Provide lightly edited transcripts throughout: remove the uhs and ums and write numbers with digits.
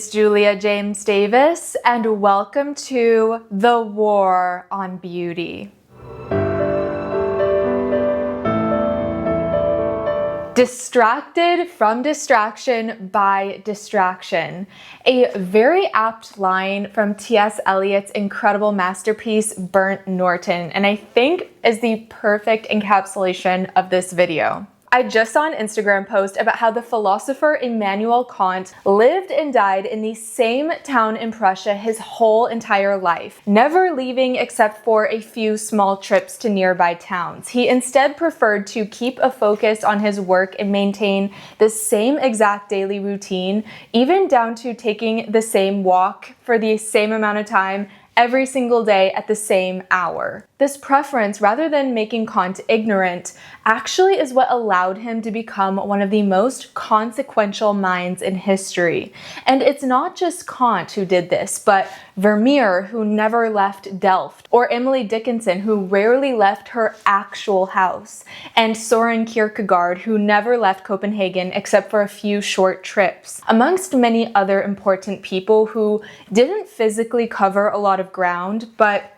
It's Julia James Davis, and welcome to The War on Beauty. Distracted from distraction by distraction. A very apt line from T.S. Eliot's incredible masterpiece, Burnt Norton, and I think is the perfect encapsulation of this video. I just saw an Instagram post about how the philosopher Immanuel Kant lived and died in the same town in Prussia his whole entire life, never leaving except for a few small trips to nearby towns. He instead preferred to keep a focus on his work and maintain the same exact daily routine, even down to taking the same walk for the same amount of time every single day at the same hour. This preference, rather than making Kant ignorant, actually is what allowed him to become one of the most consequential minds in history. And it's not just Kant who did this, but Vermeer, who never left Delft, or Emily Dickinson, who rarely left her actual house, and Søren Kierkegaard, who never left Copenhagen except for a few short trips, amongst many other important people who didn't physically cover a lot of ground, but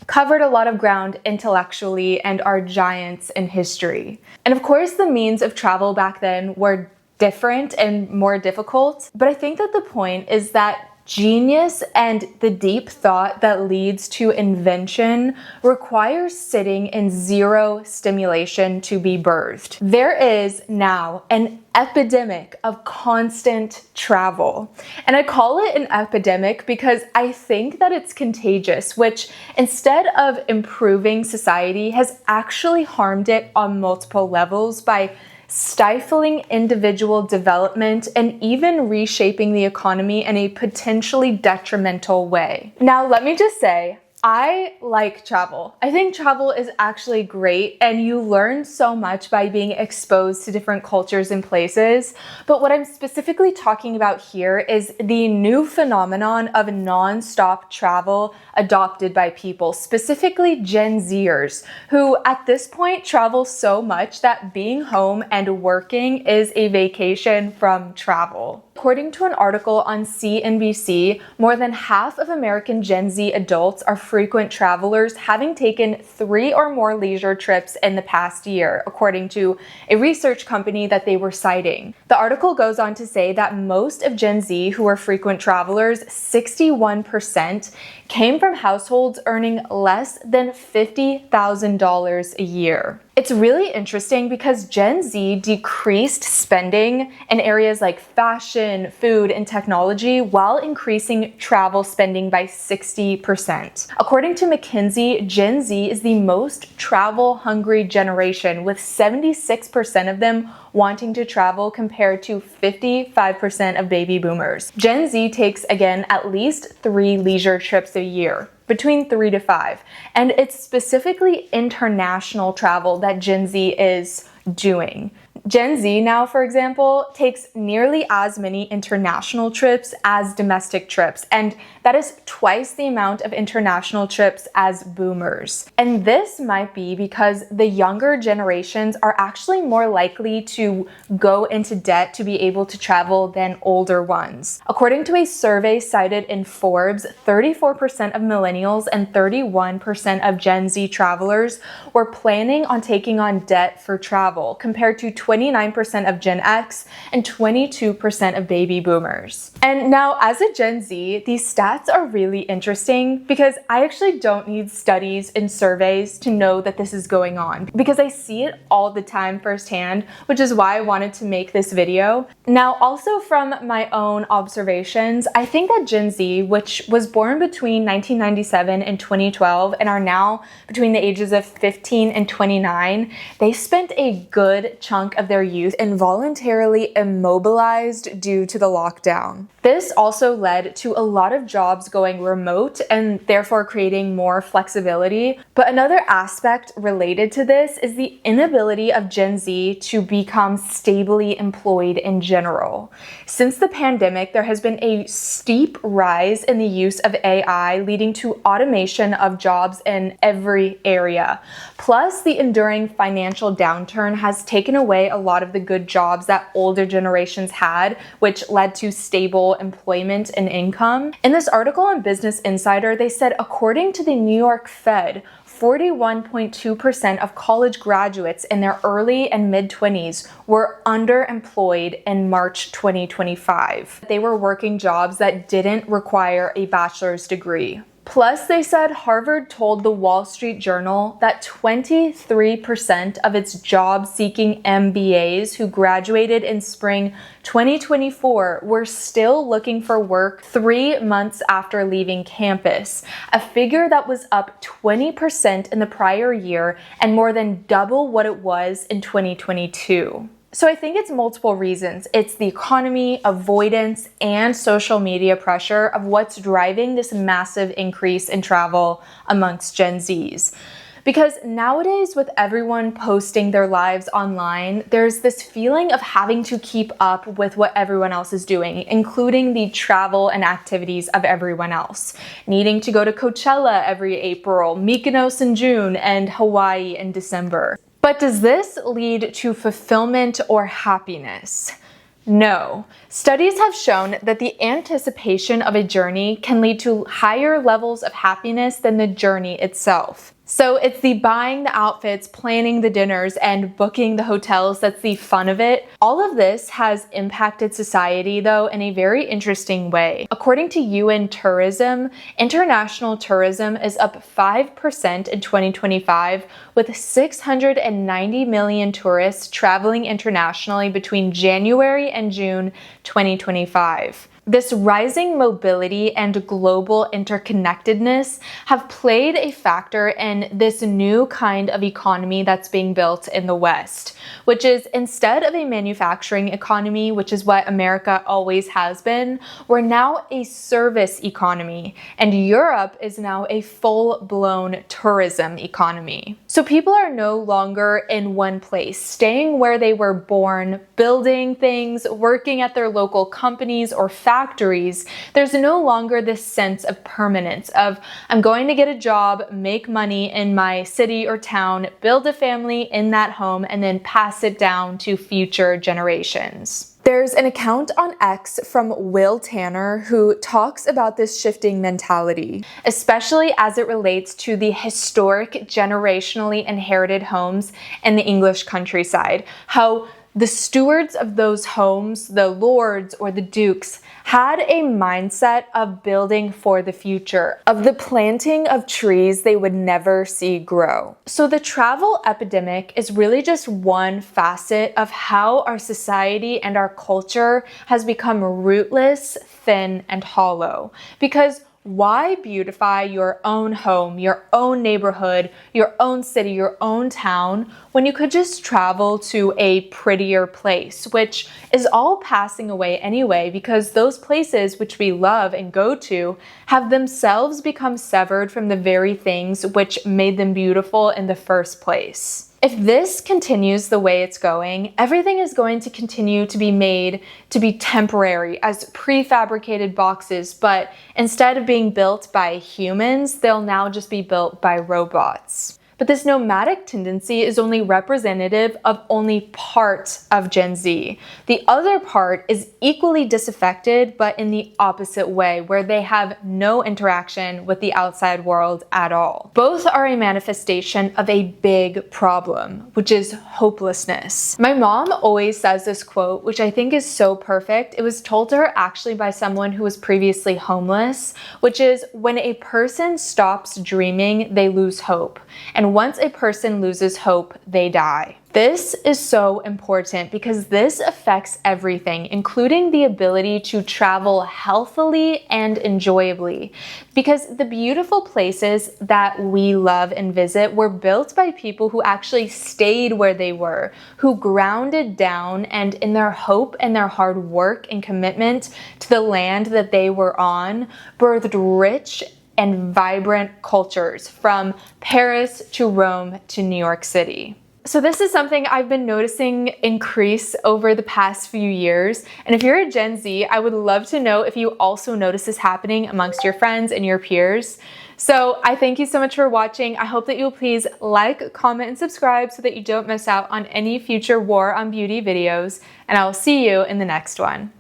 covered a lot of ground intellectually and are giants in history. And of course, the means of travel back then were different and more difficult, but I think that the point is that genius and the deep thought that leads to invention requires sitting in zero stimulation to be birthed. There is now an epidemic of constant travel. And I call it an epidemic because I think that it's contagious, which instead of improving society has actually harmed it on multiple levels by stifling individual development and even reshaping the economy in a potentially detrimental way. Now, let me just say, I like travel. I think travel is actually great and you learn so much by being exposed to different cultures and places. But what I'm specifically talking about here is the new phenomenon of non-stop travel adopted by people, specifically Gen Zers, who at this point travel so much that being home and working is a vacation from travel. According to an article on CNBC, more than half of American Gen Z adults are frequent travelers, having taken 3 or more leisure trips in the past year, according to a research company that they were citing. The article goes on to say that most of Gen Z who are frequent travelers, 61%, came from households earning less than $50,000 a year. It's really interesting because Gen Z decreased spending in areas like fashion, food, and technology while increasing travel spending by 60%. According to McKinsey, Gen Z is the most travel-hungry generation, with 76% of them wanting to travel compared to 55% of baby boomers. Gen Z takes, again, at least 3 leisure trips a year, between 3 to 5. And it's specifically international travel that Gen Z is doing. Gen Z now, for example, takes nearly as many international trips as domestic trips, and that is twice the amount of international trips as boomers. And this might be because the younger generations are actually more likely to go into debt to be able to travel than older ones. According to a survey cited in Forbes, 34% of millennials and 31% of Gen Z travelers were planning on taking on debt for travel, compared to 29% of Gen X and 22% of baby boomers. And now, as a Gen Z, these stats are really interesting because I actually don't need studies and surveys to know that this is going on, because I see it all the time firsthand, which is why I wanted to make this video. Now, also from my own observations, I think that Gen Z, which was born between 1997 and 2012 and are now between the ages of 15 and 29, they spent a good chunk of their youth involuntarily immobilized due to the lockdown. This also led to a lot of jobs going remote and therefore creating more flexibility. But another aspect related to this is the inability of Gen Z to become stably employed in general. Since the pandemic, there has been a steep rise in the use of AI, leading to automation of jobs in every area. Plus, the enduring financial downturn has taken away away a lot of the good jobs that older generations had, which led to stable employment and income. In this article on Business Insider, they said, according to the New York Fed, 41.2% of college graduates in their early and mid-20s were underemployed in March 2025. They were working jobs that didn't require a bachelor's degree. Plus, they said Harvard told the Wall Street Journal that 23% of its job-seeking MBAs who graduated in spring 2024 were still looking for work 3 months after leaving campus, a figure that was up 20% in the prior year and more than double what it was in 2022. So I think it's multiple reasons. It's the economy, avoidance, and social media pressure of what's driving this massive increase in travel amongst Gen Zs. Because nowadays, with everyone posting their lives online, there's this feeling of having to keep up with what everyone else is doing, including the travel and activities of everyone else. Needing to go to Coachella every April, Mykonos in June, and Hawaii in December. But does this lead to fulfillment or happiness? No. Studies have shown that the anticipation of a journey can lead to higher levels of happiness than the journey itself. So it's the buying the outfits, planning the dinners, and booking the hotels that's the fun of it. All of this has impacted society, though, in a very interesting way. According to UN Tourism, international tourism is up 5% in 2025, with 690 million tourists traveling internationally between January and June 2025. This rising mobility and global interconnectedness have played a factor in this new kind of economy that's being built in the West, which is instead of a manufacturing economy, which is what America always has been, we're now a service economy, and Europe is now a full-blown tourism economy. So people are no longer in one place, staying where they were born, building things, working at their local companies or factories. There's no longer this sense of permanence of, I'm going to get a job, make money in my city or town, build a family in that home, and then pass it down to future generations. There's an account on X from Will Tanner who talks about this shifting mentality, especially as it relates to the historic generationally inherited homes in the English countryside. How the stewards of those homes, the lords or the dukes, had a mindset of building for the future, of the planting of trees they would never see grow. So the travel epidemic is really just one facet of how our society and our culture has become rootless, thin, and hollow. Because why beautify your own home, your own neighborhood, your own city, your own town, when you could just travel to a prettier place, which is all passing away anyway, because those places which we love and go to have themselves become severed from the very things which made them beautiful in the first place. If this continues the way it's going, everything is going to continue to be made to be temporary as prefabricated boxes, but instead of being built by humans, they'll now just be built by robots. But this nomadic tendency is only representative of only part of Gen Z. The other part is equally disaffected, but in the opposite way, where they have no interaction with the outside world at all. Both are a manifestation of a big problem, which is hopelessness. My mom always says this quote, which I think is so perfect. It was told to her actually by someone who was previously homeless, which is, when a person stops dreaming, they lose hope. And once a person loses hope, they die. This is so important because this affects everything, including the ability to travel healthily and enjoyably. Because the beautiful places that we love and visit were built by people who actually stayed where they were, who grounded down, and in their hope and their hard work and commitment to the land that they were on, birthed rich and vibrant cultures from Paris to Rome to New York City. So this is something I've been noticing increase over the past few years. And if you're a Gen Z, I would love to know if you also notice this happening amongst your friends and your peers. So I thank you so much for watching. I hope that you'll please like, comment, and subscribe so that you don't miss out on any future War on Beauty videos. And I will see you in the next one.